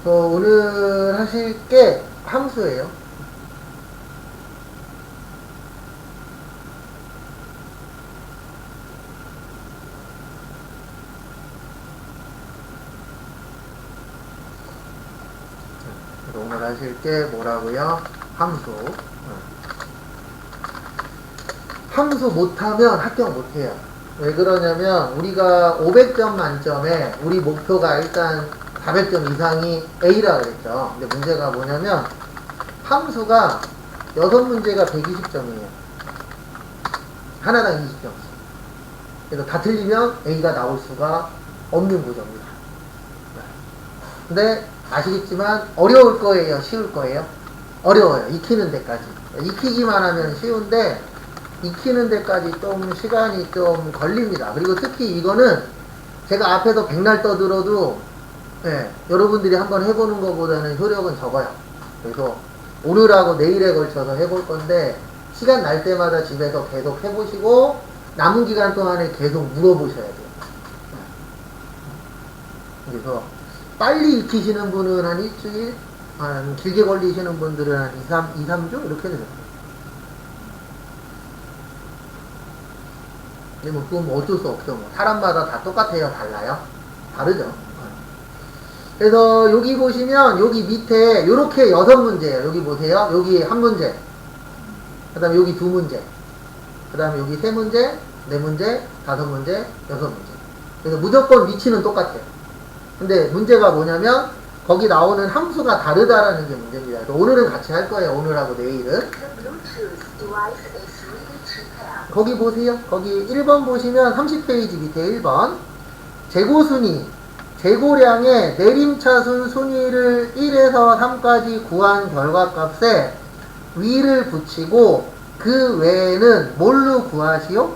오늘 하실 게 함수예요. 오늘 하실 게 뭐라고요? 함수. 함수 못하면 합격 못해요. 왜 그러냐면 우리가 500점 만점에 우리 목표가 일단 400점 이상이 A라 그랬죠. 근데 문제가 뭐냐면 함수가 6문제가 120점이에요. 하나당 20점씩. 그래서 다 틀리면 A가 나올 수가 없는 구조입니다. 근데 아시겠지만 어려울 거예요? 쉬울 거예요? 어려워요. 익히는 데까지. 익히기만 하면 쉬운데 익히는 데까지 좀 시간이 좀 걸립니다. 그리고 특히 이거는 제가 앞에서 백날 떠들어도 여러분들이 한번 해보는 것보다는 효력은 적어요. 그래서 오늘하고 내일에 걸쳐서 해볼 건데 시간 날 때마다 집에서 계속 해보시고 남은 기간 동안에 계속 물어보셔야 돼요. 그래서 빨리 익히시는 분은 한 일주일, 길게 걸리시는 분들은 한 2, 3주 이렇게 되죠. 근데 뭐 그건 뭐 어쩔 수 없죠. 뭐 사람마다 다 똑같아요? 달라요? 다르죠. 그래서 여기 보시면 여기 밑에 요렇게 6문제예요. 여기 보세요. 여기 1문제. 그 다음에 여기 2문제. 그 다음에 여기 3문제, 4문제, 5문제, 6문제. 그래서 무조건 위치는 똑같아요. 근데 문제가 뭐냐면 거기 나오는 함수가 다르다라는 게 문제입니다. 그래서 오늘은 같이 할 거예요. 오늘하고 내일은. 거기 보세요. 거기 1번 보시면 30페이지 밑에 1번 재고순위, 재고량의 내림차순 순위를 1에서 3까지 구한 결과값에 위를 붙이고 그 외에는 뭘로 구하시오?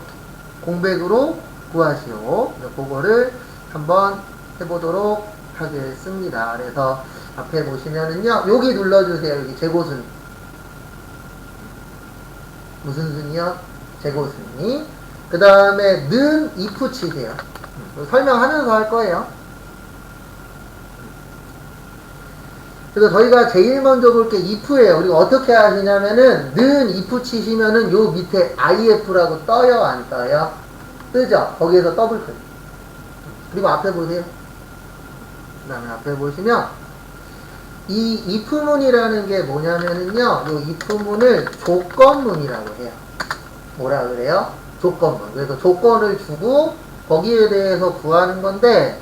공백으로 구하시오. 그거를 한번 해보도록 하겠습니다. 그래서 앞에 보시면은요, 여기 눌러주세요. 여기 재고순위. 무슨 순위요? 재고순위. 그 다음에 는 if 치세요. 설명하면서 할 거예요. 그래서 저희가 제일 먼저 볼 게 if예요. 우리가 어떻게 하시냐면은 는 if 치시면은 요 밑에 if라고 떠요, 안 떠요? 뜨죠? 거기에서 더블 클릭. 그리고 앞에 보세요. 그 다음에 앞에 보시면 이 if문이라는 게 뭐냐면은요, 요 if문을 조건문이라고 해요. 뭐라 그래요? 조건문. 그래서 조건을 주고 거기에 대해서 구하는 건데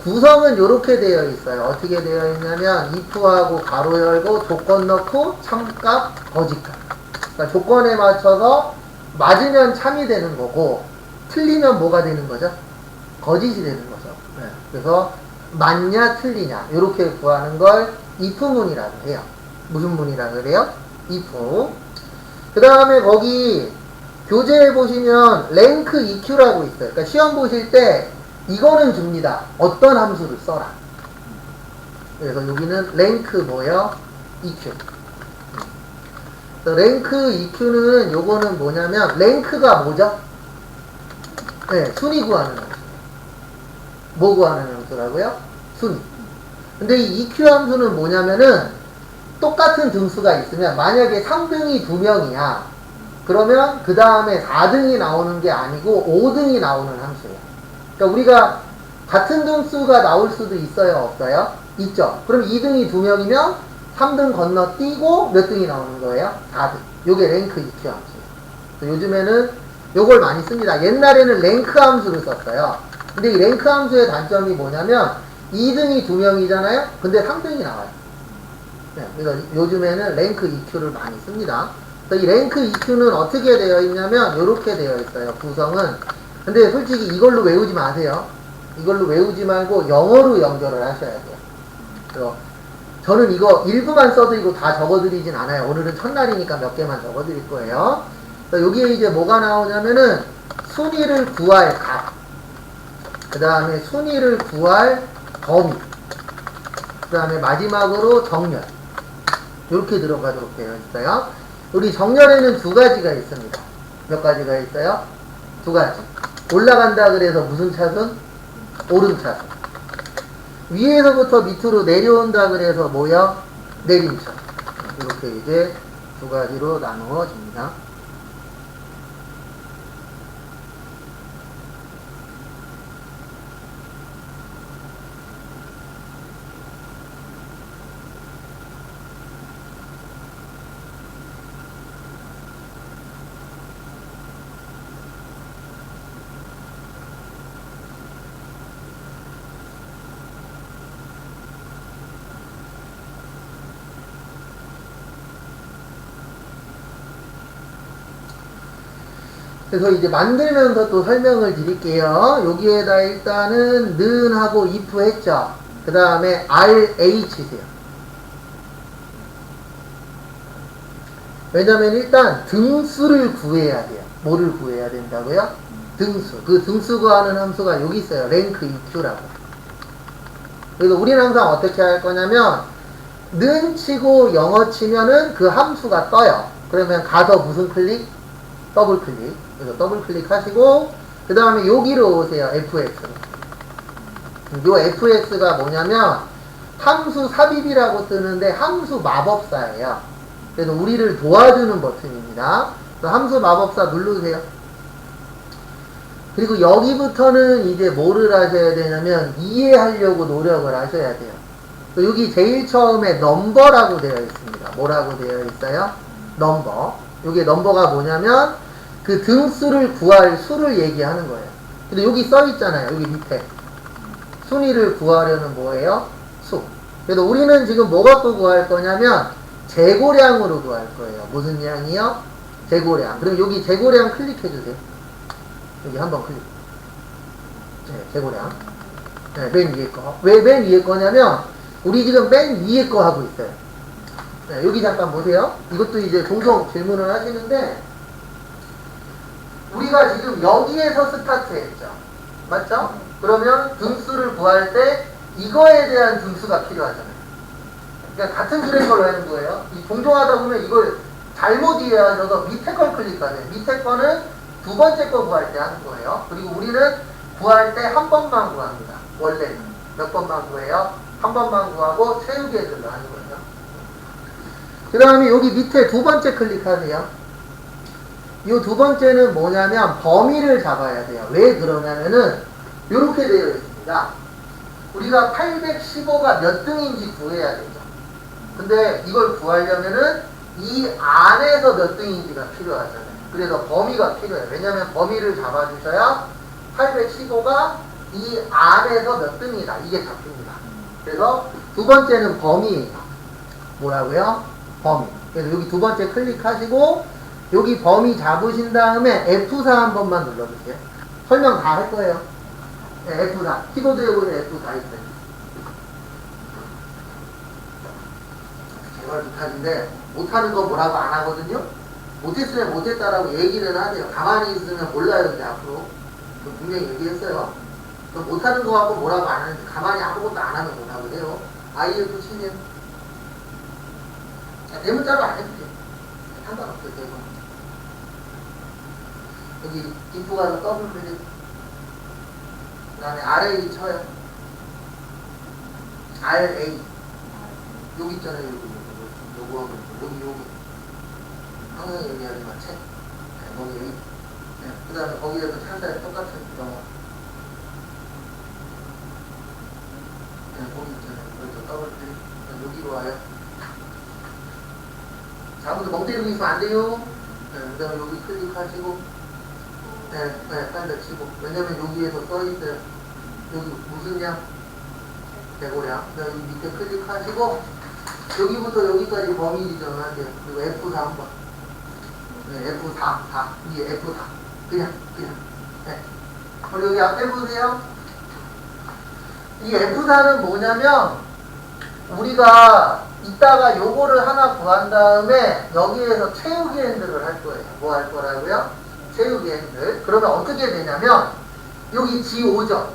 구성은 이렇게 되어 있어요. 어떻게 되어 있냐면 if하고 가로 열고 조건 넣고 참값, 거짓값. 그러니까 조건에 맞춰서 맞으면 참이 되는 거고 틀리면 뭐가 되는 거죠? 거짓이 되는 거죠. 그래서 맞냐 틀리냐 이렇게 구하는 걸 if문이라고 해요. 무슨 문이라고 그래요? if. 그 다음에 거기 교재에 보시면 랭크 EQ라고 있어요. 그러니까 시험 보실 때 이거는 줍니다. 어떤 함수를 써라. 그래서 여기는 랭크 뭐요? EQ. 랭크 EQ는 요거는 뭐냐면 랭크가 뭐죠? 네, 순위 구하는 함수. 뭐 구하는 함수라고요? 순위. 근데 이 EQ 함수는 뭐냐면은 똑같은 등수가 있으면 만약에 3등이 2명이야. 그러면 그 다음에 4등이 나오는 게 아니고 5등이 나오는 함수예요. 그러니까 우리가 같은 등수가 나올 수도 있어요? 없어요? 있죠. 그럼 2등이 2명이면 3등 건너뛰고 몇 등이 나오는 거예요? 4등. 요게 랭크 EQ 함수예요. 요즘에는 요걸 많이 씁니다. 옛날에는 랭크 함수를 썼어요. 근데 이 랭크 함수의 단점이 뭐냐면 2등이 2명이잖아요? 근데 3등이 나와요. 그래서 요즘에는 랭크 EQ를 많이 씁니다. 이 랭크 EQ는 어떻게 되어 있냐면 이렇게 되어 있어요. 구성은. 근데 솔직히 이걸로 외우지 마세요. 이걸로 외우지 말고 영어로 연결을 하셔야 돼요. 그래서 저는 이거 일부만 써드리고 다 적어드리진 않아요. 오늘은 첫날이니까 몇 개만 적어드릴 거예요. 여기에 이제 뭐가 나오냐면은 순위를 구할 값, 그 다음에 순위를 구할 범위, 그 다음에 마지막으로 정렬. 이렇게 들어가도록 되어 있어요. 우리 정렬에는 2가지가 있습니다. 몇 가지가 있어요? 2가지. 올라간다 그래서 무슨 차순? 오름차순. 위에서부터 밑으로 내려온다 그래서 뭐야? 내림차. 이렇게 이제 두 가지로 나누어집니다. 그래서 이제 만들면서 또 설명을 드릴게요. 여기에다 일단은 는 하고 if 했죠. 그 다음에 RH세요. 왜냐면 일단 등수를 구해야 돼요. 뭐를 구해야 된다고요? 등수. 그 등수 구하는 함수가 여기 있어요. 랭크 EQ라고. 그래서 우리는 항상 어떻게 할 거냐면 는 치고 영어 치면은 그 함수가 떠요. 그러면 가서 무슨 클릭? 더블 클릭. 그래서 더블 클릭하시고 그 다음에 여기로 오세요. fx. 요 fx가 뭐냐면 함수 삽입이라고 뜨는데 함수 마법사예요. 그래서 우리를 도와주는 버튼입니다. 그래서 함수 마법사 누르세요. 그리고 여기부터는 이제 뭐를 하셔야 되냐면 이해하려고 노력을 하셔야 돼요. 여기 제일 처음에 넘버라고 되어 있습니다. 뭐라고 되어 있어요? 넘버. 여기 넘버가 뭐냐면 그 등수를 구할 수를 얘기하는 거예요. 근데 여기 써 있잖아요. 여기 밑에. 순위를 구하려는 뭐예요? 수. 그래서 우리는 지금 뭐 갖고 구할 거냐면 재고량으로 구할 거예요. 무슨 양이요? 재고량. 그럼 여기 재고량 클릭해 주세요. 여기 한번 클릭. 네, 재고량. 네, 맨 위에 거. 왜 맨 위에 거냐면 우리 지금 맨 위에 거 하고 있어요. 네, 여기 잠깐 보세요. 이것도 이제 종종 질문을 하시는데 우리가 지금 여기에서 스타트 했죠. 맞죠? 그러면 등수를 구할 때 이거에 대한 등수가 필요하잖아요. 그러니까 같은 줄의 걸 하는 거예요. 이 종종 하다 보면 이걸 잘못 이해하셔서 밑에 걸 클릭하세요. 밑에 거는 두 번째 거 구할 때 하는 거예요. 그리고 우리는 구할 때 한 번만 구합니다. 원래는. 몇 번만 구해요? 한 번만 구하고 채우기에 들러 하는 거예요. 그 다음에 여기 밑에 두 번째 클릭하세요. 이 두 번째는 뭐냐면 범위를 잡아야 돼요. 왜 그러냐면은 이렇게 되어 있습니다. 우리가 815가 몇 등인지 구해야 되죠. 근데 이걸 구하려면은 이 안에서 몇 등인지가 필요하잖아요. 그래서 범위가 필요해요. 왜냐면 범위를 잡아주셔야 815가 이 안에서 몇 등이다. 이게 잡힙니다. 그래서 두 번째는 범위예요. 뭐라고요? 범위. 그래서 여기 두 번째 클릭하시고 여기 범위 잡으신 다음에 F4 한 번만 눌러주세요. 설명 다 할 거예요. 네, F4. 키보드에 보면 F4 있어요. 제발 못하는데 못하는 거 뭐라고 안 하거든요. 못했으면 못했다라고 얘기는 하세요. 가만히 있으면 몰라요. 이제 앞으로 분명히 얘기했어요. 못하는 거 갖고 뭐라고 안 하는데 가만히 아무것도 안 하면 뭐라고 해요. IF 치면 대문자로 안 해도 돼요. 상관없어요. 대문. 여기 인프 가서 더블 클릭. 그 다음에 RA 쳐요. RA. 여기 있잖아요. 여기. 항상 얘기하지만 책. 네, 거기 여기. 네, 그 다음에 거기에도 상당히 똑같은 경우. 네, 거기 있잖아요. 여기서 더블 클릭. 여기로 와요. 자, 아무도 멍 때리고 있으면 안 돼요. 네, 그 다음에 여기 클릭하시고. 네, 딴데 치고. 왜냐면 여기에서 써있어요. 여기 무슨 양? 재고량. 여기 밑에 클릭하시고, 여기부터 여기까지 범위 지정을 하세요. 그리고 F4 한 번. 네, F4, 4. 위에 F4. 그냥. 네. 그리고 여기 앞에 보세요. 이 F4는 뭐냐면, 우리가 이따가 요거를 하나 구한 다음에, 여기에서 채우기 핸들을 할 거예요. 뭐 할 거라고요? 채우기 핸들. 그러면 어떻게 되냐면 여기 G5죠.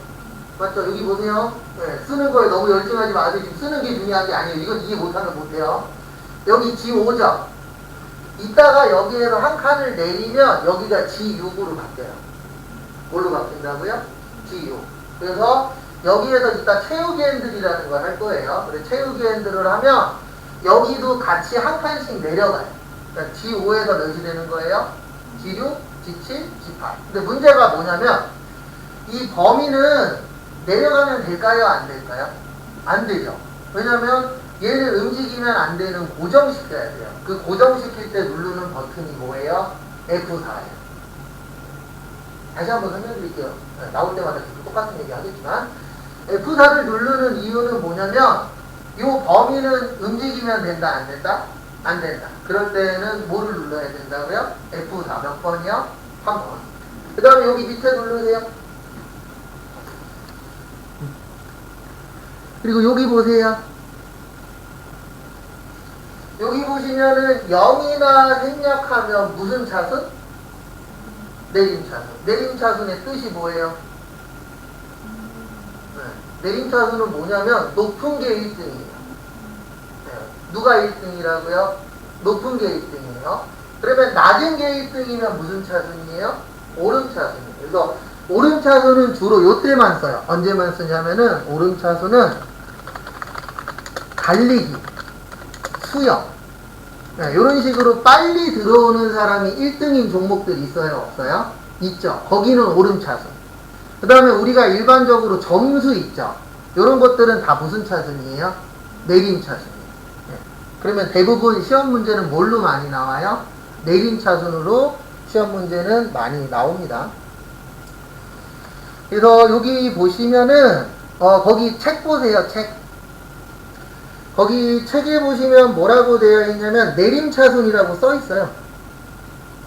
맞죠? 여기 보세요. 네, 쓰는 거에 너무 열중하지 마세요. 지금 쓰는 게 중요한 게 아니에요. 이건 이해 못하면 못해요. 여기 G5죠. 이따가 여기에서 한 칸을 내리면 여기가 G6으로 바뀌어요. 뭘로 바뀐다고요? G6. 그래서 여기에서 이따 채우기 핸들이라는 걸 할 거예요. 그래서 채우기 핸들을 하면 여기도 같이 한 칸씩 내려가요. 그러니까 G5에서 몇이 되는 거예요? G6, G7, G8. 근데 문제가 뭐냐면 이 범위는 내려가면 될까요? 안 될까요? 안 되죠. 왜냐면 얘를 움직이면 안 되는 고정시켜야 돼요. 그 고정시킬 때 누르는 버튼이 뭐예요? F4예요. 다시 한번 설명드릴게요. 나올 때마다 계속 똑같은 얘기 하겠지만 F4를 누르는 이유는 뭐냐면 이 범위는 움직이면 된다 안 된다? 안 된다. 그럴 때는 뭐를 눌러야 된다고요? F4 몇 번이요? 3번. 그 다음에 여기 밑에 누르세요. 그리고 여기 보세요. 여기 보시면은 0이나 생략하면 무슨 차순? 내림차순. 내림차순의 뜻이 뭐예요? 내림차순은 뭐냐면 높은 게 1등이에요. 누가 1등이라고요? 높은 게 1등이에요. 그러면 낮은 게 1등이면 무슨 차순이에요? 오름차순이에요. 그래서 오름차순은 주로 요때만 써요. 언제만 쓰냐면은 오름차순은 달리기, 수영 이런 식으로 빨리 들어오는 사람이 1등인 종목들이 있어요? 없어요? 있죠. 거기는 오름차순. 그 다음에 우리가 일반적으로 점수 있죠. 이런 것들은 다 무슨 차순이에요? 내림차순이에요. 그러면 대부분 시험 문제는 뭘로 많이 나와요? 내림차순으로 시험 문제는 많이 나옵니다. 그래서 여기 보시면은 거기 책 보세요. 책. 거기 책에 보시면 뭐라고 되어 있냐면 내림차순이라고 써 있어요.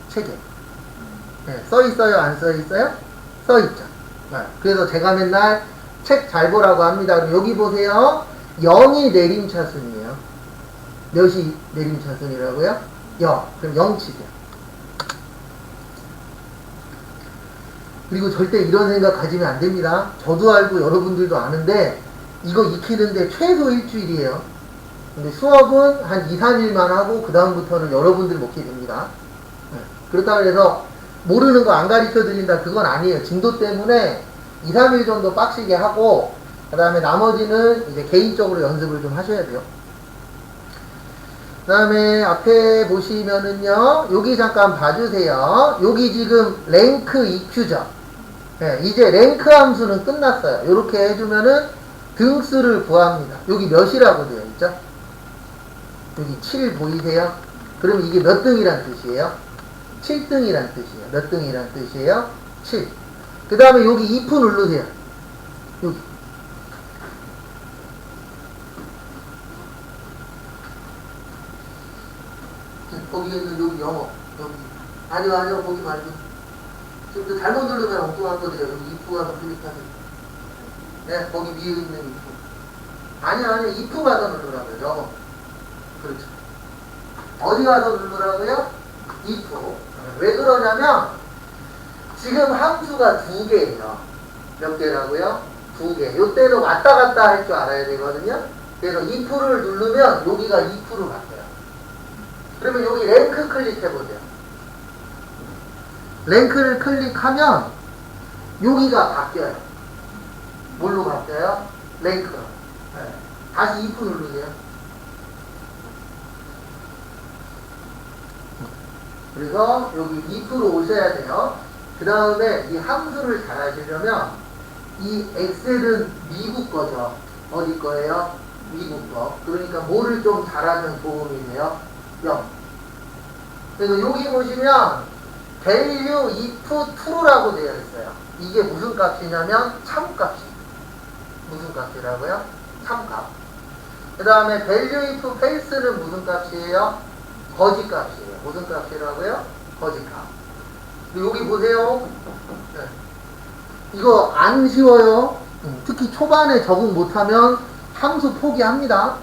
책에. 써 있어요? 안 써 있어요? 써 있죠. 그래서 제가 맨날 책 잘 보라고 합니다. 그럼 여기 보세요. 0이 내림차순이에요. 몇이 내림차순이라고요? 0. 그럼 0치세요. 그리고 절대 이런 생각 가지면 안 됩니다. 저도 알고 여러분들도 아는데 이거 익히는데 최소 일주일이에요. 근데 수업은 한 2, 3일만 하고 그 다음부터는 여러분들이 먹게 됩니다. 그렇다고 해서 모르는 거 안 가르쳐 드린다 그건 아니에요. 진도 때문에 2, 3일 정도 빡시게 하고 그 다음에 나머지는 이제 개인적으로 연습을 좀 하셔야 돼요. 그 다음에 앞에 보시면은요 여기 잠깐 봐주세요. 여기 지금 랭크 EQ죠. 이제 랭크 함수는 끝났어요. 이렇게 해주면은 등수를 구합니다. 여기 몇이라고 되어 있죠? 여기 7 보이세요? 그러면 이게 몇 등이란 뜻이에요? 7등이란 뜻이에요. 몇 등이란 뜻이에요? 7. 그 다음에 여기 if 누르세요. 여기. 거기에는 여기 영어. 여기. 아니요. 거기 말고. 지금 잘못 누르면 엉뚱한 거 돼요. 여기 if 가서 클릭하세요. 네, 거기 위에 있는 if. 아니요. if 가서 누르라고요. 영어. 그렇죠. 어디 가서 누르라고요? if. 왜 그러냐면 지금 함수가 2개예요. 몇 개라고요? 2개. 요때는 왔다 갔다 할 줄 알아야 되거든요. 그래서 if를 누르면 여기가 if로 바뀌어요. 그러면 여기 랭크 클릭해보세요. 랭크를 클릭하면 여기가 바뀌어요. 뭘로 바뀌어요? 랭크. 다시 if 누르세요. 그래서 여기 if로 오셔야 돼요. 그 다음에 이 함수를 잘 하시려면 이 엑셀은 미국 거죠. 어디 거예요? 미국 거. 그러니까 뭐를 좀 잘하면 도움이 돼요? 0. 그래서 여기 보시면 value if true라고 되어 있어요. 이게 무슨 값이냐면 참값이. 무슨 값이라고요? 참값. 그 다음에 value if false는 무슨 값이에요? 거짓 값이에요. 무슨 값이라고요? 거짓 값. 여기 보세요. 네. 이거 안 쉬워요. 특히 초반에 적응 못하면 함수 포기합니다.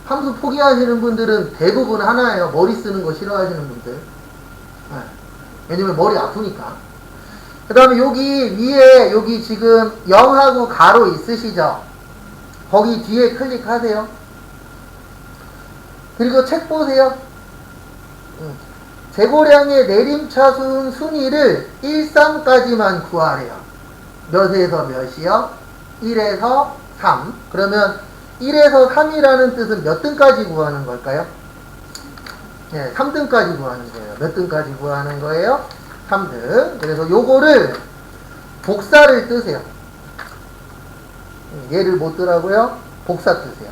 함수 포기하시는 분들은 대부분 하나예요. 머리 쓰는 거 싫어하시는 분들. 네. 왜냐면 머리 아프니까. 그 다음에 여기 위에 여기 지금 0하고 가로 있으시죠? 거기 뒤에 클릭하세요. 그리고 책 보세요. 재고량의 내림차순 순위를 1, 3까지만 구하래요. 몇에서 몇이요? 1에서 3. 그러면 1에서 3이라는 뜻은 몇 등까지 구하는 걸까요? 네, 3등까지 구하는 거예요. 몇 등까지 구하는 거예요? 3등. 그래서 요거를 복사를 뜨세요. 얘를 못 뜨라고요? 복사 뜨세요.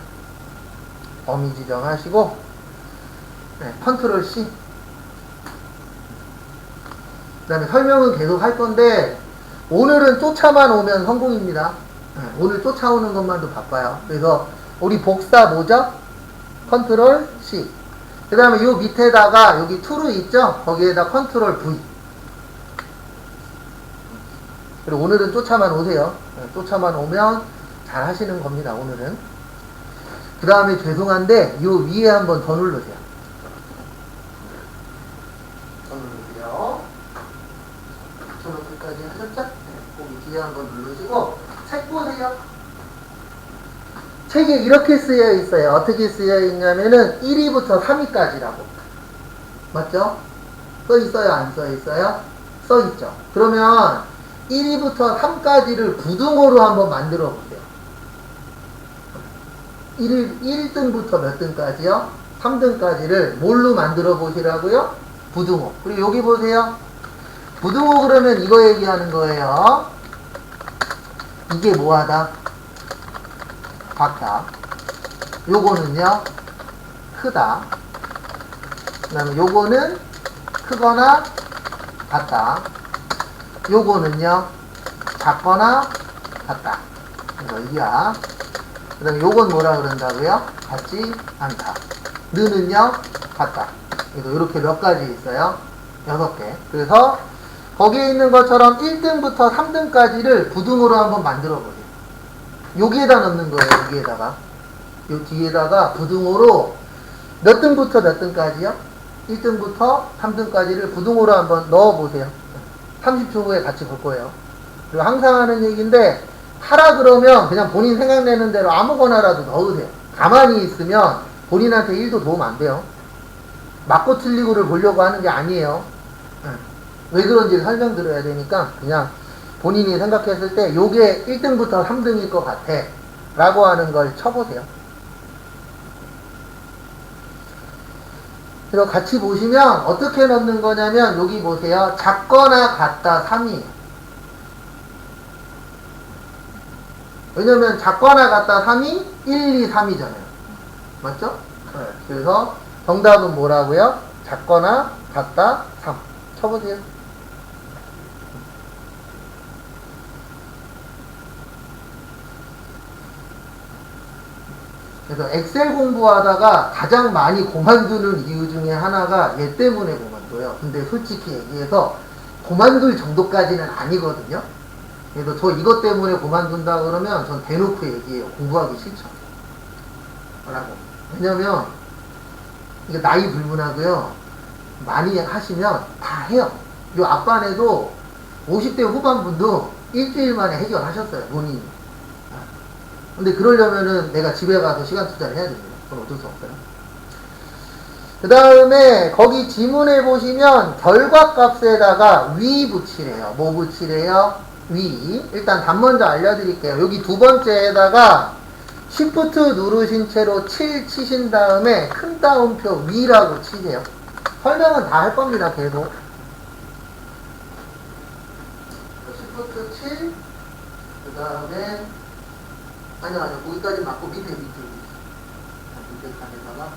범위 지정하시고, 네, 컨트롤 C. 그 다음에 설명은 계속 할 건데, 오늘은 쫓아만 오면 성공입니다. 네, 오늘 쫓아오는 것만도 바빠요. 그래서 우리 복사 뭐죠? 컨트롤 C. 그 다음에 요 밑에다가 여기 to로 있죠? 거기에다 컨트롤 V. 그리고 오늘은 쫓아만 오세요. 네, 쫓아만 오면 잘 하시는 겁니다, 오늘은. 그 다음에 죄송한데, 요 위에 한번 더 누르세요. 더 누르세요. 저렇게까지 하셨죠? 네, 거기 뒤에 한번 누르시고, 책 보세요. 책에 이렇게 쓰여 있어요. 어떻게 쓰여 있냐면은 1위부터 3위까지라고. 맞죠? 써 있어요? 안 써 있어요? 써 있죠. 그러면 1위부터 3까지를 부등호로 한번 만들어 보세요. 1등부터 몇 등까지요? 3등까지를 뭘로 만들어 보시라고요? 부등호. 그리고 여기 보세요. 부등호 그러면 이거 얘기하는 거예요. 이게 뭐하다? 작다. 요거는요, 크다. 그 다음에 요거는 크거나 같다. 요거는요, 작거나 같다. 이거 이야. 그 다음에 요건 뭐라 그런다고요? 같지 않다. 느는요, 같다. 이거 이렇게 몇 가지 있어요? 6개. 그래서 거기에 있는 것처럼 1등부터 3등까지를 부등호로 한번 만들어 보세요. 여기에다 넣는 거예요, 여기에다가. 요 뒤에다가 부등호로 몇 등부터 몇 등까지요? 1등부터 3등까지를 부등호로 한번 넣어보세요. 30초 후에 같이 볼 거예요. 그리고 항상 하는 얘기인데, 하라 그러면 그냥 본인 생각내는 대로 아무거나라도 넣으세요. 가만히 있으면 본인한테 1도 도움 안 돼요. 맞고 틀리고를 보려고 하는 게 아니에요. 왜 그런지 설명드려야 되니까 그냥 본인이 생각했을 때 요게 1등부터 3등일 것 같아 라고 하는 걸 쳐보세요. 그래서 같이 보시면 어떻게 넣는 거냐면 여기 보세요. 작거나 같다 3이에요. 왜냐면 작거나 같다 3이 1, 2, 3이잖아요. 맞죠? 네. 그래서 정답은 뭐라고요? 작거나 같다 3. 쳐보세요. 그래서 엑셀 공부하다가 가장 많이 그만두는 이유 중에 하나가 얘 때문에 그만둬요. 근데 솔직히 얘기해서 그만둘 정도까지는 아니거든요. 그래서 저 이것 때문에 그만둔다 그러면 전 대놓고 얘기해요. 공부하기 싫죠. 라고. 왜냐면 이게 나이 불문하고요. 많이 하시면 다 해요. 요 앞반에도 50대 후반분도 일주일 만에 해결하셨어요. 본인이. 근데 그러려면은 내가 집에 가서 시간 투자를 해야 됩니다. 그건 어쩔 수 없어요. 그 다음에 거기 지문에 보시면 결과값에다가 위 붙이래요. 뭐 붙이래요? 위. 일단 답 먼저 알려드릴게요. 여기 두 번째에다가 Shift 누르신 채로 7 치신 다음에 큰 따옴표 위라고 치세요. 설명은 다 할 겁니다. 계속. Shift 7, 그 다음에 아니요, 거기까지 맞고 밑에 칸에다가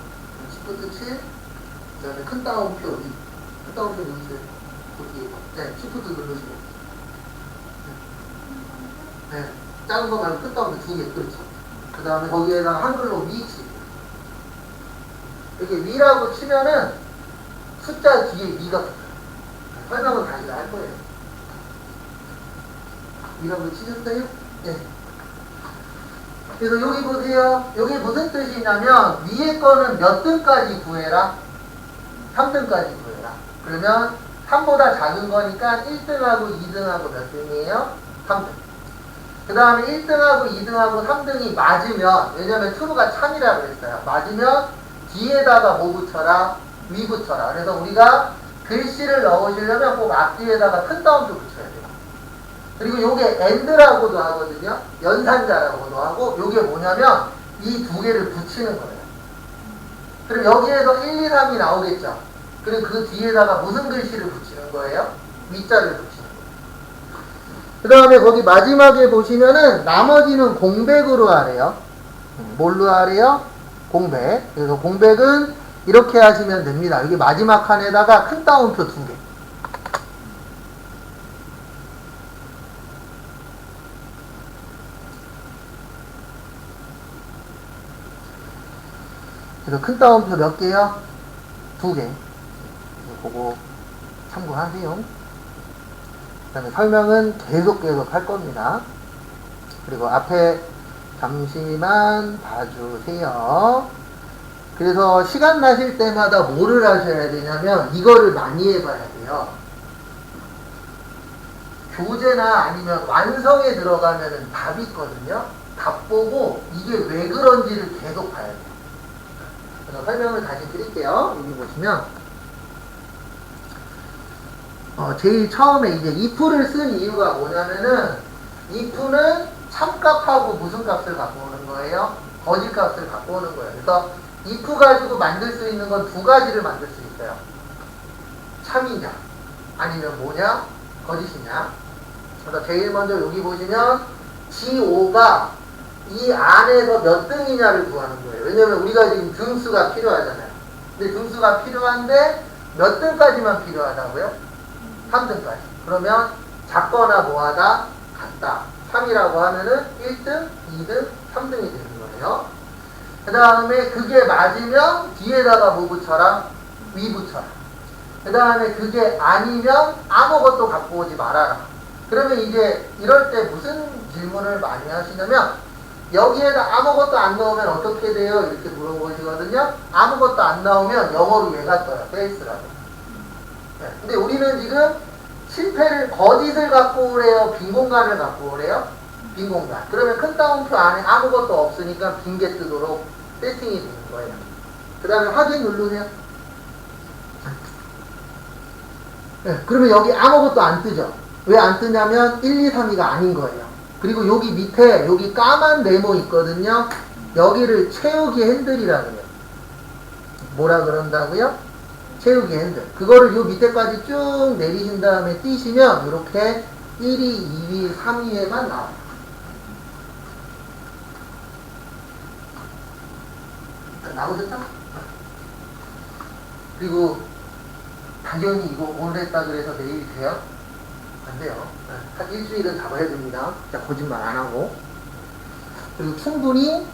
Shift 7, 그 다음에 큰 따옴표 2. 큰 따옴표 누르세요. 거기, 네, Shift 누르시고. 네, 작은 거 말고 큰 따옴표 2개, 그렇죠. 그 다음에 거기에다가 한글로 위 치고. 이렇게 위라고 치면은 숫자 뒤에 위가 붙어요. 설명은 다 이거 할 거예요. 위라고 치셨어요? 네. 그래서 여기 보세요. 여기 무슨 뜻이냐면 위에 거는 몇 등까지 구해라? 3등까지 구해라. 그러면 3보다 작은 거니까 1등하고 2등하고 몇 등이에요? 3등. 그 다음에 1등하고 2등하고 3등이 맞으면, 왜냐면 true가 참이라고 했어요. 맞으면 뒤에다가 뭐 붙여라? 위 붙여라. 그래서 우리가 글씨를 넣으시려면 꼭 앞뒤에다가 큰 따옴표 붙여야 돼요. 그리고 요게 AND라고도 하거든요. 연산자라고도 하고, 요게 뭐냐면 이 두 개를 붙이는 거예요. 그럼 여기에서 1, 2, 3이 나오겠죠. 그럼 그 뒤에다가 무슨 글씨를 붙이는 거예요? 위자를 붙이는 거예요. 그 다음에 거기 마지막에 보시면은 나머지는 공백으로 하래요. 뭘로 하래요? 공백. 그래서 공백은 이렇게 하시면 됩니다. 여기 마지막 칸에다가 큰 따옴표 2개. 그래서 큰 따옴표 몇 개요? 2개. 그거 참고하세요. 그 다음에 설명은 계속 할 겁니다. 그리고 앞에 잠시만 봐주세요. 그래서 시간 나실 때마다 뭐를 하셔야 되냐면 이거를 많이 해봐야 돼요. 교재나 아니면 완성에 들어가면은 답이 있거든요. 답 보고 이게 왜 그런지를 계속 봐야 돼요. 그래서 설명을 다시 드릴게요. 여기 보시면 제일 처음에 이제 if를 쓴 이유가 뭐냐면은 if는 참값하고 무슨 값을 갖고 오는 거예요? 거짓 값을 갖고 오는 거예요. 그래서 if 가지고 만들 수 있는 건 두 가지를 만들 수 있어요. 참이냐 아니면 뭐냐 거짓이냐. 그래서 제일 먼저 여기 보시면 G5가 이 안에서 몇 등이냐를 구하는 거예요. 왜냐면 우리가 지금 등수가 필요하잖아요. 근데 등수가 필요한데 몇 등까지만 필요하다고요? 3등까지. 그러면 작거나 뭐하다? 같다. 3이라고 하면은 1등, 2등, 3등이 되는 거예요. 그 다음에 그게 맞으면 뒤에다가 뭐 붙여라? 위 붙여라. 그 다음에 그게 아니면 아무것도 갖고 오지 말아라. 그러면 이제 이럴 때 무슨 질문을 많이 하시냐면 여기에다 아무것도 안 넣으면 어떻게 돼요? 이렇게 물어보시거든요. 아무것도 안 나오면 영어로 얘가 떠요. 페이스라고. 네. 근데 우리는 지금 실패를 거짓을 갖고 오래요? 빈 공간을 갖고 오래요? 빈 공간. 그러면 큰 따옴표 안에 아무것도 없으니까 빈 게 뜨도록 세팅이 되는 거예요. 그 다음에 확인 누르세요. 네. 그러면 여기 아무것도 안 뜨죠? 왜 안 뜨냐면 1, 2, 3, 2가 아닌 거예요. 그리고 여기 밑에 여기 까만 네모 있거든요. 여기를 채우기 핸들이라 그래요. 뭐라 그런다고요? 채우기 핸들. 그거를 요 밑에까지 쭉 내리신 다음에 띄시면 이렇게 1위, 2위, 3위에만 나와요. 나오셨죠? 그리고 당연히 이거 오늘 했다 그래서 내일 돼요? 안 돼요. 한 일주일은 잡아야 됩니다. 진짜 거짓말 안 하고. 그리고 충분히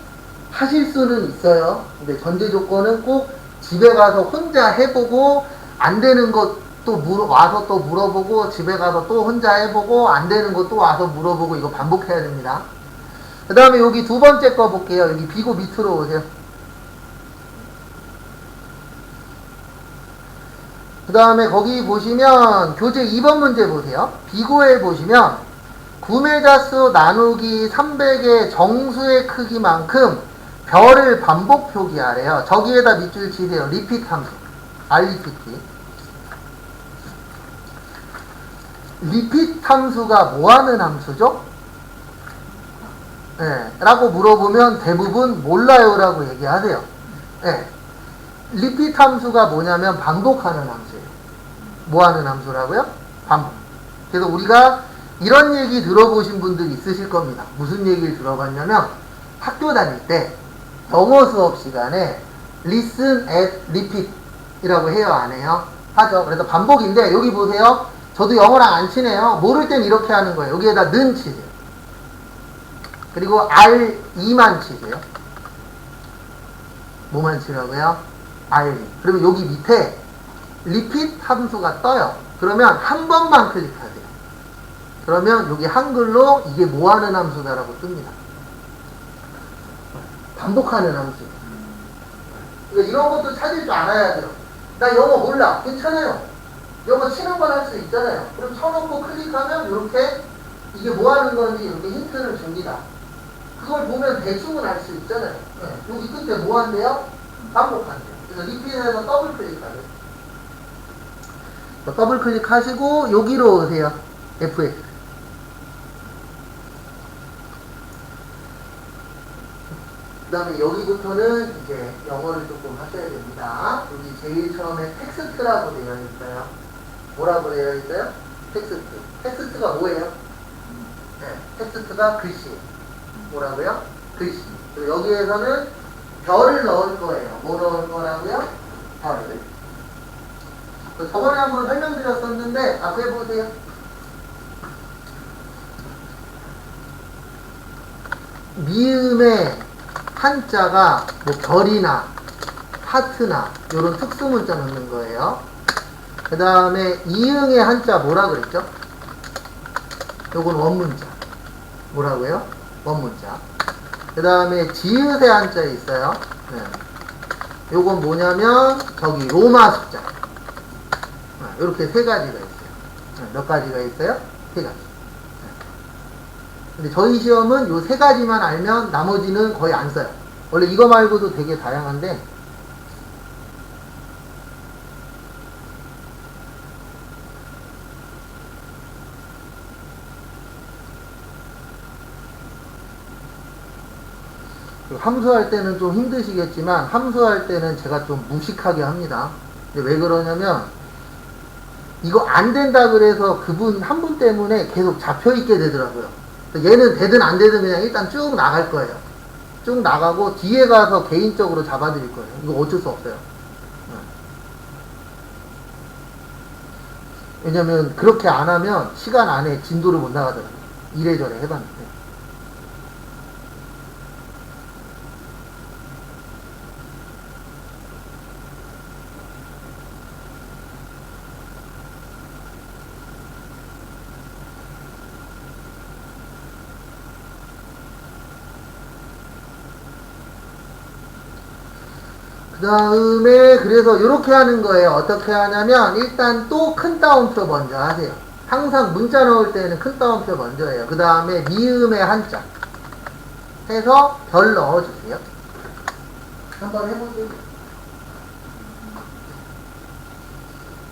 하실 수는 있어요. 근데 전제 조건은 꼭 집에 가서 혼자 해보고 안 되는 것 또 와서 또 물어보고 집에 가서 또 혼자 해보고 안 되는 것 또 와서 물어보고 이거 반복해야 됩니다. 그 다음에 여기 두 번째 거 볼게요. 여기 비고 밑으로 오세요. 그 다음에 거기 보시면 교재 2번 문제 보세요. 비고에 보시면 구매자 수 나누기 300의 정수의 크기만큼 별을 반복 표기하래요. 저기에다 밑줄 치세요. repeat 함수. repeat. repeat 함수가 뭐하는 함수죠? 네, 라고 물어보면 대부분 몰라요 라고 얘기하세요. 네. repeat 함수가 뭐냐면 반복하는 함수예요. 뭐하는 함수라고요? 반복. 그래서 우리가 이런 얘기 들어보신 분들이 있으실 겁니다. 무슨 얘기를 들어봤냐면 학교 다닐 때 영어 수업 시간에 listen and repeat 이라고 해요? 안 해요? 하죠. 그래서 반복인데 여기 보세요. 저도 영어랑 안 치네요. 모를 땐 이렇게 하는 거예요. 여기에다 는 치세요. 그리고 R2만 치세요. 뭐만 치라고요? R2. 그러면 여기 밑에 repeat 함수가 떠요. 그러면 한 번만 클릭하세요. 그러면 여기 한글로 이게 뭐하는 함수다라고 뜹니다. 반복하는 함수. 그러니까 이런 것도 찾을 줄 알아야 돼요. 나 영어 몰라. 괜찮아요. 영어 치는 건 할 수 있잖아요. 그럼 쳐놓고 클릭하면 이렇게 이게 뭐하는 건지 이렇게 힌트를 줍니다. 그걸 보면 대충은 알 수 있잖아요. 네. 여기 끝에 뭐한대요? 반복한대요. 그래서 리핏에서 더블 클릭하세요. 더블 클릭하시고 여기로 오세요. FX. 그 다음에 여기부터는 이제 영어를 조금 하셔야 됩니다. 여기 제일 처음에 텍스트라고 되어 있어요. 뭐라고 되어 있어요? 텍스트. 텍스트가 뭐예요? 네, 텍스트가 글씨. 뭐라고요? 글씨. 그리고 여기에서는 별을 넣을 거예요. 뭐 넣을 거라고요? 별을. 저번에 한번 설명드렸었는데 앞에 보세요. 미음의 한자가 뭐 별이나 하트나 이런 특수문자 넣는 거예요. 그 다음에 이응의 한자 뭐라 그랬죠? 요건 원문자. 뭐라고요? 원문자. 그 다음에 지읒의 한자 있어요. 네. 요건 뭐냐면 저기 로마 숫자. 이렇게 세 가지가 있어요. 몇 가지가 있어요? 세 가지. 근데 저희 시험은 요 세 가지만 알면 나머지는 거의 안 써요. 원래 이거 말고도 되게 다양한데 함수할 때는 좀 힘드시겠지만 함수할 때는 제가 좀 무식하게 합니다. 근데 왜 그러냐면 이거 안 된다 그래서 그분 한 분 때문에 계속 잡혀있게 되더라고요. 얘는 되든 안 되든 그냥 일단 쭉 나갈 거예요. 쭉 나가고 뒤에 가서 개인적으로 잡아드릴 거예요. 이거 어쩔 수 없어요. 왜냐면 그렇게 안 하면 시간 안에 진도를 못 나가더라고요. 이래저래 해봤는데. 그 다음에 그래서 이렇게 하는 거예요. 어떻게 하냐면 일단 또 큰 따옴표 먼저 하세요. 항상 문자 넣을 때는 큰 따옴표 먼저 해요. 그 다음에 미음의 한자 해서 별 넣어주세요. 한번 해보세요.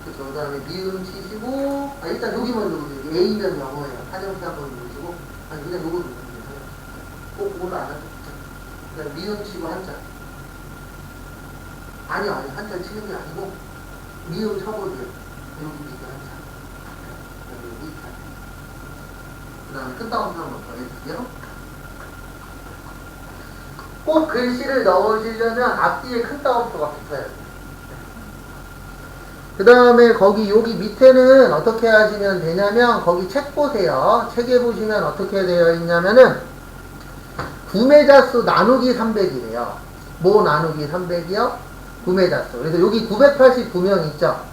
그 다음에 미음 치시고 일단 여기만 누르세요. A면 영어예요. 타정시 한번 누르시고 그냥 요거 누르면 돼요. 꼭 그걸로 안 하죠. 그냥 미음 치고 한자. 아니 한자 치는 게 아니고 미음 쳐보세요. 여기 밑에 한자. 여기 한자. 그 다음에 끝다운표 한번 더 해주세요. 꼭 글씨를 넣으시려면 앞뒤에 큰 따옴표가 붙어야 돼요. 그 다음에 거기 여기 밑에는 어떻게 하시면 되냐면 거기 책 보세요. 책에 보시면 어떻게 되어 있냐면은 구매자 수 나누기 300이래요. 뭐 나누기 300이요? 구매자 수. 그래서 여기 989명 있죠?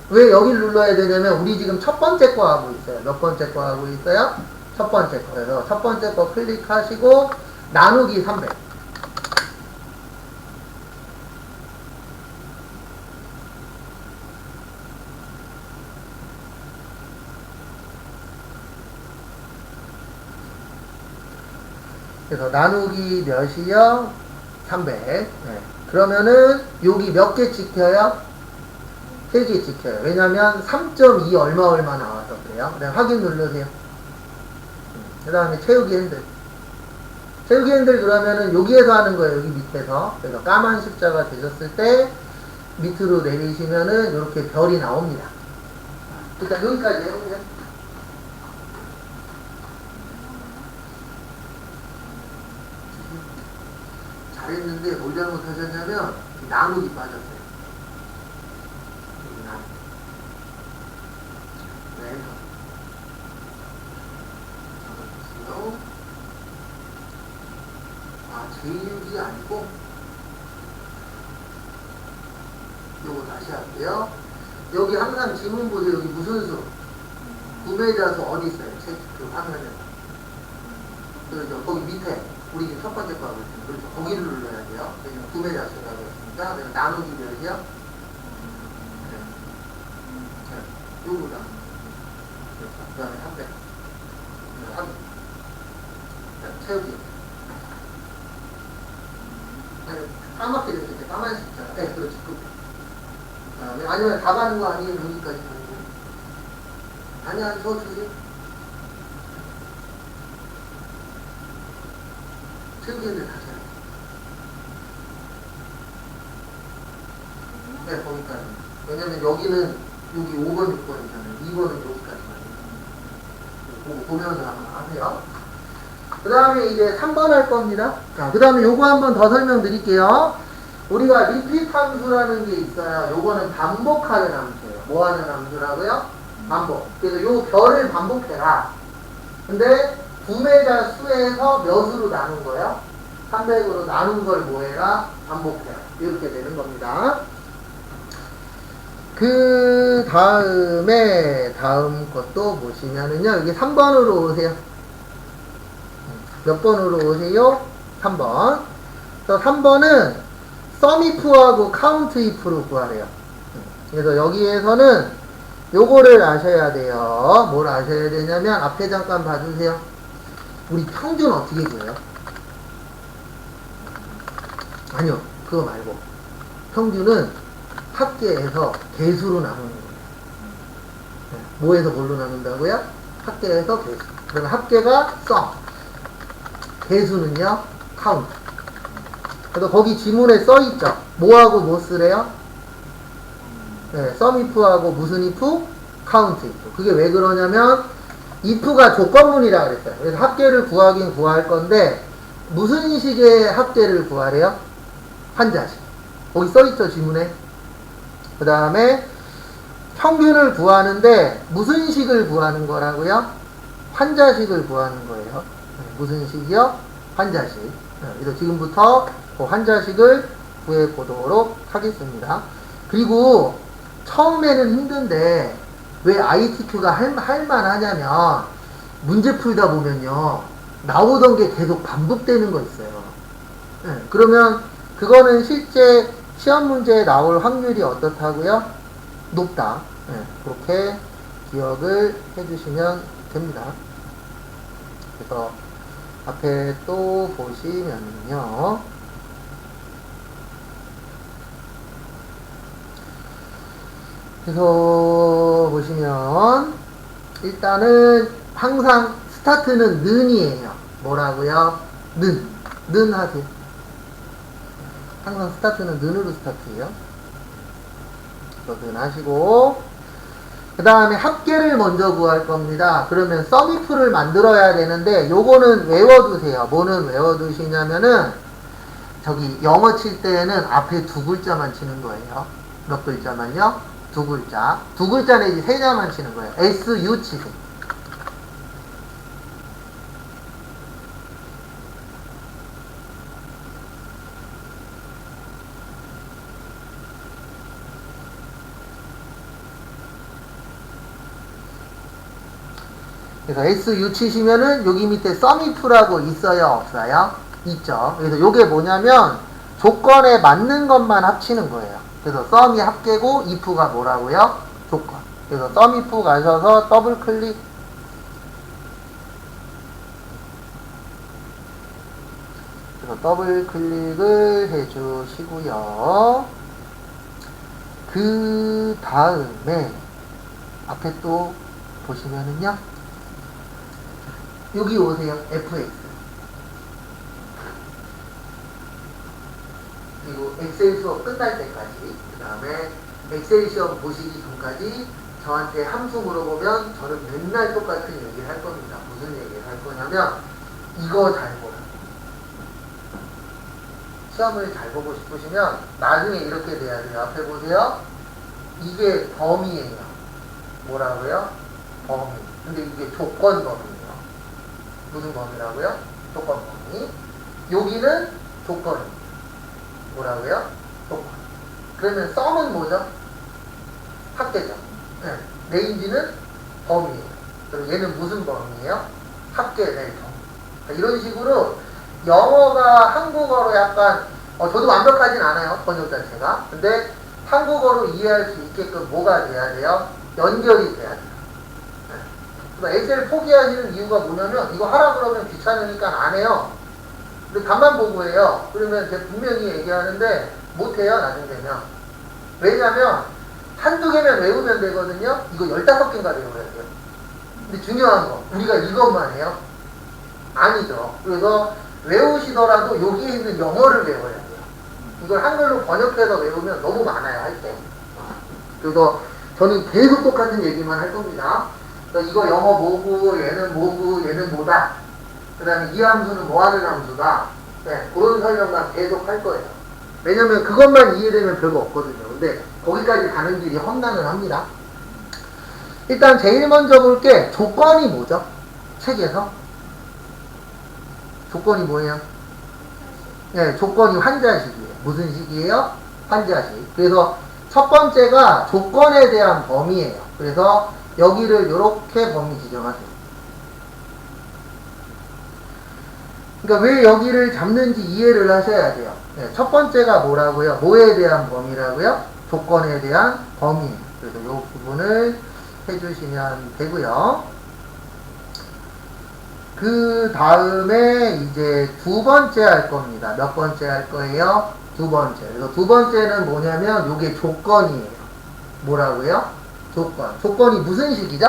왜 여기를 눌러야 되냐면 우리 지금 첫 번째 거 하고 있어요. 몇 번째 거 하고 있어요? 첫 번째 거. 그래서 첫 번째 거 클릭하시고 나누기 300. 그래서 나누기 몇이요? 300. 네. 그러면은 여기 몇 개 찍혀요? 3개 찍혀요. 왜냐면 3.2 얼마 나와서 그래요. 네, 확인 누르세요. 그 다음에 채우기 핸들. 채우기 핸들 그러면은 여기에서 하는 거예요. 여기 밑에서. 그래서 까만 십자가 되셨을 때 밑으로 내리시면은 이렇게 별이 나옵니다. 일단 여기까지 해보세요. 잘했는데 뭘 잘못하셨냐면 나누기 빠졌어요. 여기 나누기. 네. 적어주세요. 제6이 아니고 요거 다시 할게요. 여기 항상 지문 보세요. 여기 무슨 수? 구매자 수 어디 있어요? 책 그 화면에. 그래서 거기 밑에 우리 지금 첫 번째 거 하고 있습니다. 그래서 거기를 눌러야 돼요. 왜냐면 구매자 수라고 했으니까. 그래서 나누기 몇이요? 네. 네. 요거다. 그 다음에 300. 네, 확인. 자, 채우기. 까맣게 됐을 때 까만색 있잖아. 네, 그렇지. 그 다음에 아니면 다 가는 거 아니에요? 여기까지 가는 거. 아니야, 저 주세요. 채우기인데 다시 해요. 네, 거기까지. 왜냐면 여기는 여기 5번, 6번이잖아요. 2번은 여기까지만. 보면서 한번 하세요. 그 다음에 이제 3번 할 겁니다. 자, 그 다음에 요거 한번 더 설명드릴게요. 우리가 리핏 함수라는 게 있어요. 요거는 반복하는 함수예요. 뭐 하는 함수라고요? 반복. 그래서 요 별을 반복해라. 근데 구매자 수에서 몇으로 나눈 거예요? 300으로 나눈 걸 뭐해라? 반복해라. 이렇게 되는 겁니다. 그 다음에 다음 것도 보시면은요. 여기 3번으로 오세요. 몇 번으로 오세요? 3번. 그래서 3번은 SUMIF하고 COUNTIF로 구하래요. 그래서 여기에서는 요거를 아셔야 돼요. 뭘 아셔야 되냐면 앞에 잠깐 봐주세요. 우리 평균 어떻게 구해요? 아니요. 그거 말고 평균은 합계에서 개수로 나누는 거예요. 뭐에서 뭘로 나눈다고요? 합계에서 개수. 그러면 합계가 SUM. 개수는요? COUNT. 그래서 거기 지문에 써있죠? 뭐하고 뭐 쓰래요? 네, SUMIF하고 무슨 if? COUNTIF. 그게 왜 그러냐면 if가 조건문이라 그랬어요. 그래서 합계를 구하긴 구할 건데 무슨 식의 합계를 구하래요? 환자식. 거기 써있죠, 지문에. 그 다음에 평균을 구하는데 무슨 식을 구하는 거라고요? 환자식을 구하는 거예요. 무슨 식이요? 환자식. 그래서 지금부터 그 환자식을 구해보도록 하겠습니다. 그리고 처음에는 힘든데 왜 ITQ가 할만하냐면 문제 풀다 보면요 나오던 게 계속 반복되는 거 있어요. 그러면 그거는 실제 시험 문제에 나올 확률이 어떻다고요? 높다. 그렇게 기억을 해주시면 됩니다. 그래서 앞에 또 보시면요. 그래서 보시면 일단은 항상 스타트는 는이에요. 뭐라고요? 는 하세요. 항상 스타트는 는으로 스타트해요. 그래서 는 하시고 그 다음에 합계를 먼저 구할 겁니다. 그러면 SUMIF를 만들어야 되는데 요거는 외워두세요. 뭐는 외워두시냐면은 저기 영어 칠 때는 앞에 두 글자만 치는 거예요. 몇 글자만요? 두 글자. 두 글자 내지 세 자만 치는 거예요. SU 치세요. 그래서 SU 치시면은 여기 밑에 SUMIF라고 있어요? 없어요? 있죠. 그래서 요게 뭐냐면 조건에 맞는 것만 합치는 거예요. 그래서 SUM이 합계고 IF가 뭐라고요? 조건. 그래서 SUMIF 가셔서 더블 클릭. 그래서 더블 클릭을 해주시고요. 그 다음에 앞에 또 보시면은요. 여기 오세요. FX. 그리고 엑셀 수업 끝날 때까지, 그 다음에 엑셀 시험 보시기 전까지 저한테 함수 물어보면 저는 맨날 똑같은 얘기를 할 겁니다. 무슨 얘기를 할 거냐면 이거 잘 보라. 시험을 잘 보고 싶으시면 나중에 이렇게 돼야 돼요. 앞에 보세요. 이게 범위예요. 뭐라고요? 범위. 근데 이게 조건 범위예요. 무슨 범위라고요? 조건 범위. 여기는 조건입니다. 뭐라고요? 조건. 그러면 SUM은 뭐죠? 합계죠. 네. 레인지는 범위예요. 그럼 얘는 무슨 범위예요? 합계 낼 범위. 이런 식으로 영어가 한국어로 약간 저도 완벽하진 않아요. 번역 자체가. 근데 한국어로 이해할 수 있게끔 뭐가 돼야 돼요? 연결이 돼야 돼요. 엑셀 포기하시는 이유가 뭐냐면 이거 하라 그러면 귀찮으니까 안 해요. 근데 답만 보고 해요. 그러면 제가 분명히 얘기하는데 못해요. 나중 되면. 왜냐면 한두 개면 외우면 되거든요. 이거 15개인가 외워야 돼요. 근데 중요한 거 우리가 이것만 해요? 아니죠. 그래서 외우시더라도 여기에 있는 영어를 외워야 돼요. 이걸 한글로 번역해서 외우면 너무 많아요, 할 때. 그래서 저는 계속 똑같은 얘기만 할 겁니다. 그러니까 이거 영어 뭐고, 얘는 뭐고, 얘는 뭐다. 그 다음에 이 함수는 뭐 하는 함수다. 네, 그런 설명만 계속 할 거예요. 왜냐면 그것만 이해되면 별거 없거든요. 근데 거기까지 가는 길이 험난은 합니다. 일단 제일 먼저 볼게 조건이 뭐죠? 책에서 조건이 뭐예요? 네, 조건이 환자식이에요. 무슨 식이에요? 환자식. 그래서 첫 번째가 조건에 대한 범위예요. 그래서 여기를 이렇게 범위 지정하세요. 그러니까 왜 여기를 잡는지 이해를 하셔야 돼요. 네, 첫 번째가 뭐라고요? 뭐에 대한 범위라고요? 조건에 대한 범위. 그래서 이 부분을 해주시면 되고요. 그 다음에 이제 두 번째 할 겁니다. 몇 번째 할 거예요? 두 번째. 그래서 두 번째는 뭐냐면 요게 조건이에요. 뭐라고요? 조건. 조건이 무슨 식이죠?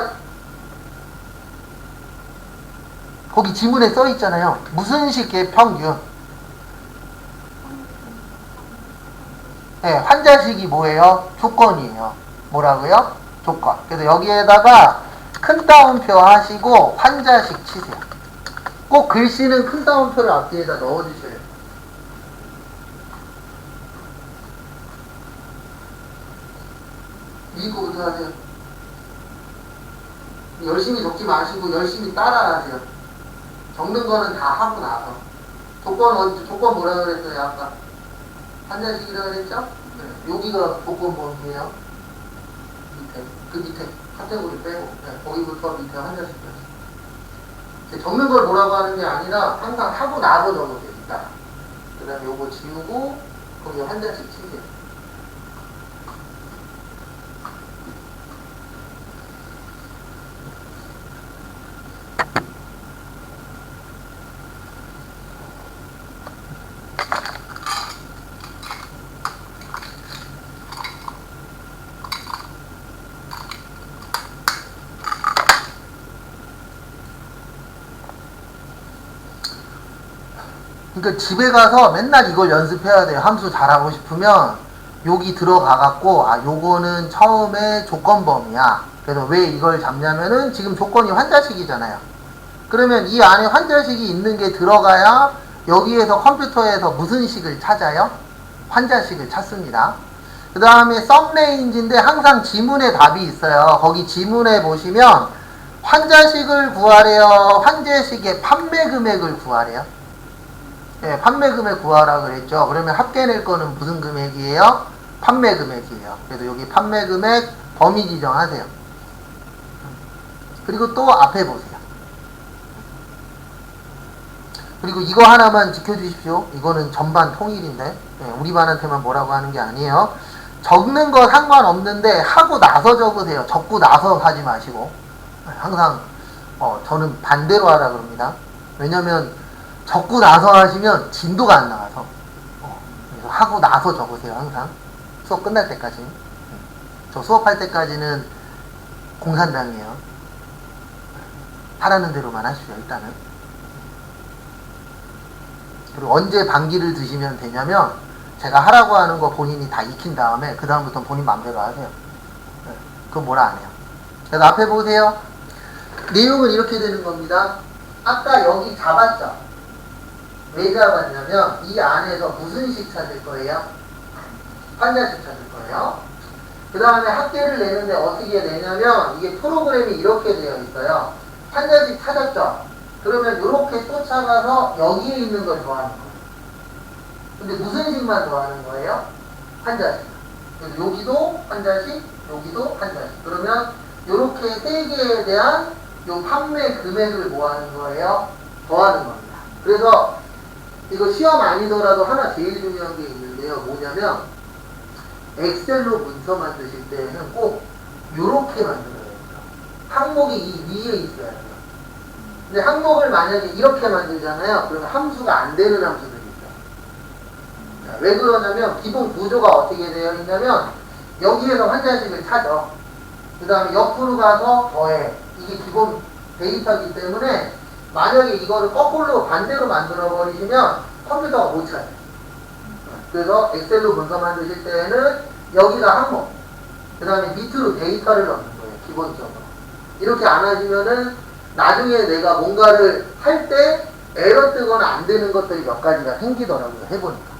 거기 지문에 써 있잖아요. 무슨 식의 평균? 네, 환자식이 뭐예요? 조건이에요. 뭐라고요? 조건. 그래서 여기에다가 큰 따옴표 하시고 환자식 치세요. 꼭 글씨는 큰 따옴표를 앞뒤에다 넣어주셔야 돼요. 이거부터 하세요. 열심히 적지 마시고 열심히 따라하세요. 적는 거는 다 하고 나서. 조건 뭐라 그랬어요, 아까? 환자식이라 그랬죠? 네. 여기가 조건 범위예요. 밑에. 그 밑에. 카테고리 빼고. 네. 거기부터 밑에 환자식까지. 적는 걸 뭐라고 하는 게 아니라 항상 하고 나서 적으세요, 이따. 그 다음에 요거 지우고, 거기 환자식 치세요. 그러니까 집에 가서 맨날 이걸 연습해야 돼요. 함수 잘하고 싶으면 여기 들어가갖고 요거는 처음에 조건범위야. 그래서 왜 이걸 잡냐면은 지금 조건이 환자식이잖아요. 그러면 이 안에 환자식이 있는 게 들어가야 여기에서 컴퓨터에서 무슨 식을 찾아요? 환자식을 찾습니다. 그 다음에 썸레인지인데 항상 지문에 답이 있어요. 거기 지문에 보시면 환자식을 구하래요. 환자식의 판매 금액을 구하래요. 네, 판매 금액 구하라 그랬죠. 그러면 합계 낼 거는 무슨 금액이에요? 판매 금액이에요. 그래서 여기 판매 금액 범위 지정하세요. 그리고 또 앞에 보세요. 그리고 이거 하나만 지켜주십시오. 이거는 전반 통일인데 네, 우리 반한테만 뭐라고 하는 게 아니에요. 적는 거 상관없는데 하고 나서 적으세요. 적고 나서 하지 마시고. 항상 저는 반대로 하라 그럽니다. 왜냐면 적고 나서 하시면 진도가 안 나와서. 그래서 하고 나서 적으세요. 항상 수업 끝날 때까지. 저 수업할 때까지는 공산당이에요. 하라는 대로만 하시죠. 일단은. 그리고 언제 반기를 드시면 되냐면 제가 하라고 하는 거 본인이 다 익힌 다음에 그 다음부터는 본인 마음대로 하세요. 그건 뭐라 안 해요. 그래서 앞에 보세요. 내용은 이렇게 되는 겁니다. 아까 여기 잡았죠? 왜 잡았냐면 이 안에서 무슨 식 찾을 거예요? 환자식 찾을 거예요. 그 다음에 합계를 내는데 어떻게 내냐면 이게 프로그램이 이렇게 되어 있어요. 환자식 찾았죠? 그러면 이렇게 쫓아가서 여기에 있는 걸 더하는 거예요. 근데 무슨 식만 더하는 거예요? 환자식. 그래서 여기도 환자식, 여기도 환자식. 그러면 이렇게 세 개에 대한 요 판매 금액을 뭐 하는 거예요? 더하는 겁니다. 그래서 이거 시험 아니더라도 하나 제일 중요한 게 있는데요. 뭐냐면 엑셀로 문서 만드실 때는 꼭 요렇게 만들어야 돼요. 항목이 이 위에 있어야 돼요. 근데 항목을 만약에 이렇게 만들잖아요. 그러면 함수가 안 되는 함수들이 있어요. 자, 왜 그러냐면 기본 구조가 어떻게 되어 있냐면 여기에서 환자식을 찾아. 그 다음에 옆으로 가서 더해. 이게 기본 데이터이기 때문에 만약에 이거를 거꾸로 반대로 만들어 버리시면 컴퓨터가 못 찾아요. 그래서 엑셀로 문서 만드실 때는 여기가 항목, 그 다음에 밑으로 데이터를 넣는 거예요. 기본적으로. 이렇게 안 하시면은 나중에 내가 뭔가를 할 때 에러 뜨거나 안 되는 것들이 몇 가지가 생기더라고요. 해보니까.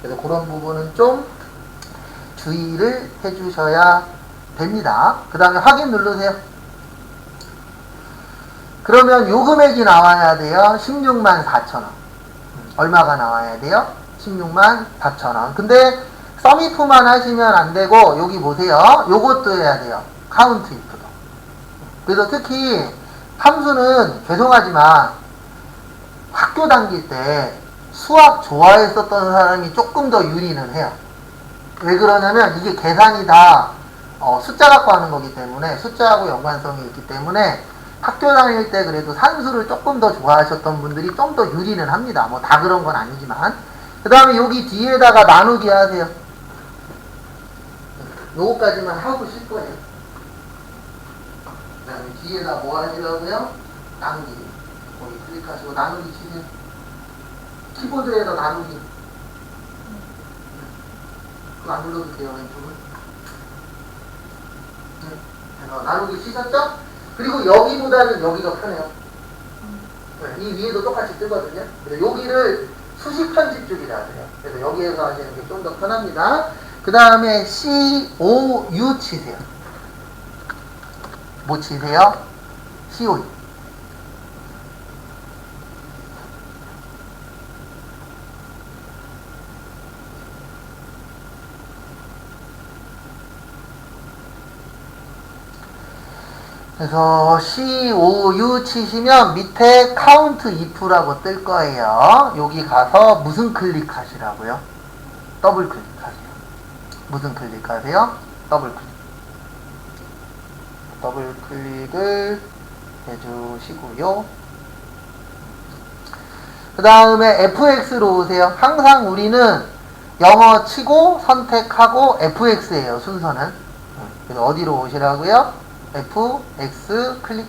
그래서 그런 부분은 좀 주의를 해주셔야 됩니다. 그 다음에 확인 누르세요. 그러면 요 금액이 나와야 돼요. 16만 4천원. 얼마가 나와야 돼요? 16만 4천원. 근데 서미프만 하시면 안 되고 여기 보세요. 요것도 해야 돼요. 카운트 if도. 그래서 특히 함수는 죄송하지만 학교 다닐 때 수학 좋아했었던 사람이 조금 더 유리는 해요. 왜 그러냐면 이게 계산이 다 숫자 갖고 하는 거기 때문에 숫자하고 연관성이 있기 때문에 학교 다닐 때 그래도 산수를 조금 더 좋아하셨던 분들이 좀 더 유리는 합니다. 뭐 다 그런 건 아니지만. 그 다음에 여기 뒤에다가 나누기 하세요. 요거까지만 하고 쉴 거예요. 그 다음에 뒤에다 뭐 하시라고요? 나누기. 거기 클릭하시고 나누기 치세요. 키보드에다 나누기. 그거 안 눌러도 돼요, 왼쪽은. 나누기 치셨죠? 그리고 여기보다는 여기가 편해요. 이 위에도 똑같이 뜨거든요. 그래서 여기를 수식 편집줄이라 해요. 그래서 여기에서 하시는 게 좀 더 편합니다. 그 다음에 COU 치세요. 뭐 치세요? COU. 그래서 COU 치시면 밑에 count if라고 뜰 거예요. 여기 가서 무슨 클릭하시라고요? 더블 클릭하세요. 무슨 클릭하세요? 더블 클릭. 더블 클릭을 해주시고요. 그 다음에 fx로 오세요. 항상 우리는 영어 치고 선택하고 fx예요. 순서는. 그래서 어디로 오시라고요? fx 클릭.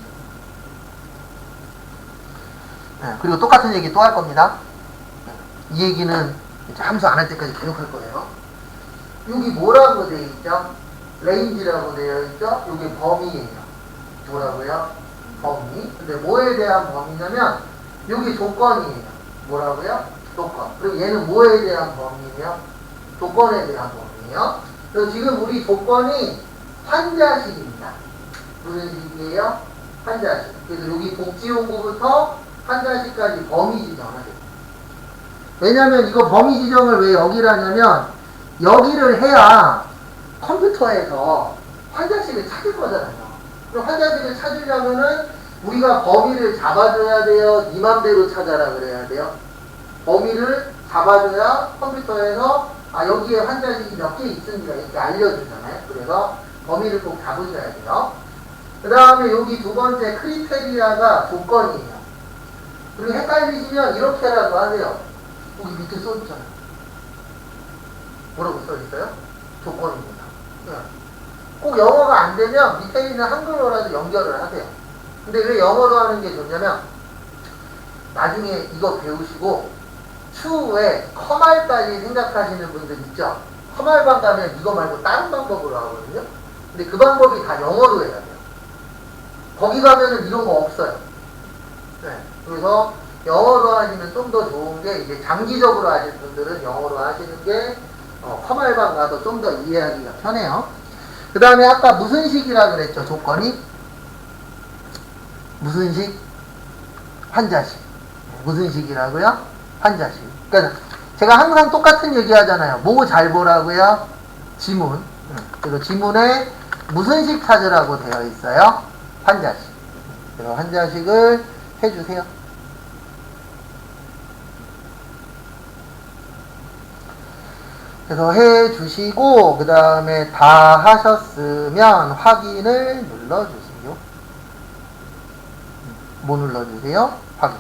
그리고 똑같은 얘기 또 할 겁니다. 이 얘기는 이제 함수 안 할 때까지 계속 할 거예요. 여기 뭐라고 되어 있죠? 레인지라고 되어 있죠? 여기 범위예요. 뭐라고요? 범위. 근데 뭐에 대한 범위냐면 여기 조건이에요. 뭐라고요? 조건. 그리고 얘는 뭐에 대한 범위예요? 조건에 대한 범위예요. 그래서 지금 우리 조건이 환자식입니다. 무슨 식이에요? 환자식. 그래서 여기 복지용구부터 환자식까지 범위 지정을 해요. 왜냐면 이거 범위 지정을 왜 여기라냐면 여기를 해야 컴퓨터에서 환자식을 찾을 거잖아요. 그럼 환자식을 찾으려면은 우리가 범위를 잡아줘야 돼요? 네 맘대로 찾아라 그래야 돼요? 범위를 잡아줘야 컴퓨터에서 여기에 환자식이 몇 개 있습니다. 이렇게 알려주잖아요. 그래서 범위를 꼭 잡으셔야 돼요. 그 다음에 여기 두 번째 크리테리아가 조건이에요. 그리고 헷갈리시면 이렇게라도 하세요. 여기 밑에 써있잖아요. 뭐라고 써있어요? 조건입니다. 꼭 영어가 안 되면 밑에 있는 한글로라도 연결을 하세요. 근데 왜 영어로 하는 게 좋냐면 나중에 이거 배우시고 추후에 컴알까지 생각하시는 분들 있죠? 컴알방 가면 이거 말고 다른 방법으로 하거든요. 근데 그 방법이 다 영어로 해야 돼요. 거기 가면은 이런 거 없어요. 그래서 영어로 하시면 좀 더 좋은 게 이제 장기적으로 하실 분들은 영어로 하시는 게 컴알방 가도 좀 더 이해하기가 편해요. 그 다음에 아까 무슨 식이라 그랬죠? 조건이? 무슨 식? 환자식. 무슨 식이라고요? 환자식. 그러니까 제가 항상 똑같은 얘기 하잖아요. 뭐 잘 보라고요? 지문. 그리고 지문에 무슨 식 찾으라고 되어 있어요? 환자식. 그래서 환자식을 해주세요. 그래서 해주시고 그 다음에 다 하셨으면 확인을 눌러주세요. 뭐 눌러주세요? 확인.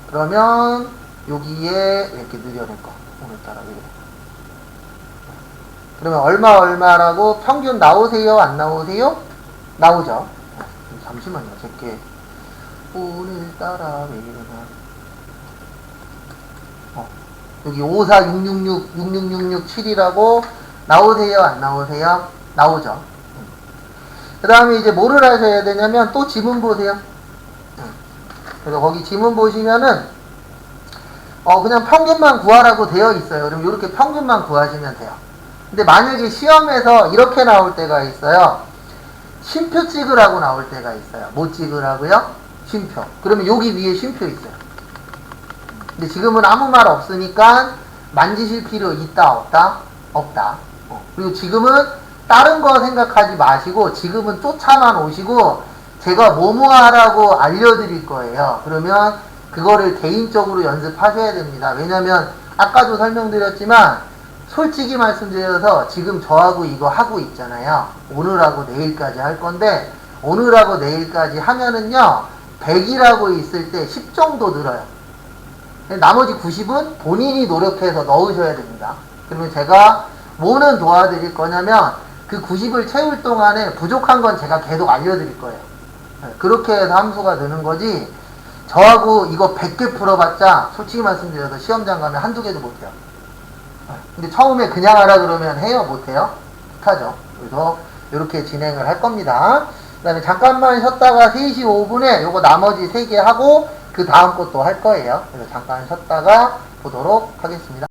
그러면 여기에 이렇게 늘려낼 거. 오늘따라 이래. 그러면 얼마라고 평균 나오세요? 안 나오세요? 나오죠. 잠시만요. 제게 오늘따라 왜 이러나. 여기 546666667이라고 나오세요? 안 나오세요? 나오죠. 그 다음에 이제 뭐를 하셔야 되냐면 또 지문 보세요. 그래서 거기 지문 보시면은 그냥 평균만 구하라고 되어 있어요. 그럼 이렇게 평균만 구하시면 돼요. 근데 만약에 시험에서 이렇게 나올 때가 있어요. 쉼표 찍으라고 나올 때가 있어요. 뭐 찍으라고요? 쉼표. 그러면 여기 위에 쉼표 있어요. 근데 지금은 아무 말 없으니까 만지실 필요 있다 없다? 없다. 그리고 지금은 다른 거 생각하지 마시고 지금은 쫓아만 오시고 제가 뭐뭐 하라고 알려드릴 거예요. 그러면 그거를 개인적으로 연습하셔야 됩니다. 왜냐면 아까도 설명드렸지만 솔직히 말씀드려서 지금 저하고 이거 하고 있잖아요. 오늘하고 내일까지 할 건데 오늘하고 내일까지 하면은요 100이라고 있을 때 10 정도 늘어요. 나머지 90은 본인이 노력해서 넣으셔야 됩니다. 그러면 제가 뭐는 도와드릴 거냐면 그 90을 채울 동안에 부족한 건 제가 계속 알려드릴 거예요. 그렇게 해서 함수가 느는 거지 저하고 이거 100개 풀어봤자 솔직히 말씀드려서 시험장 가면 한두 개도 못해요. 근데 처음에 그냥 하라 그러면 해요? 못해요? 못하죠. 그래서 이렇게 진행을 할 겁니다. 그 다음에 잠깐만 쉬었다가 3시 5분에 요거 나머지 3개 하고 그 다음 것도 할 거예요. 그래서 잠깐 쉬었다가 보도록 하겠습니다.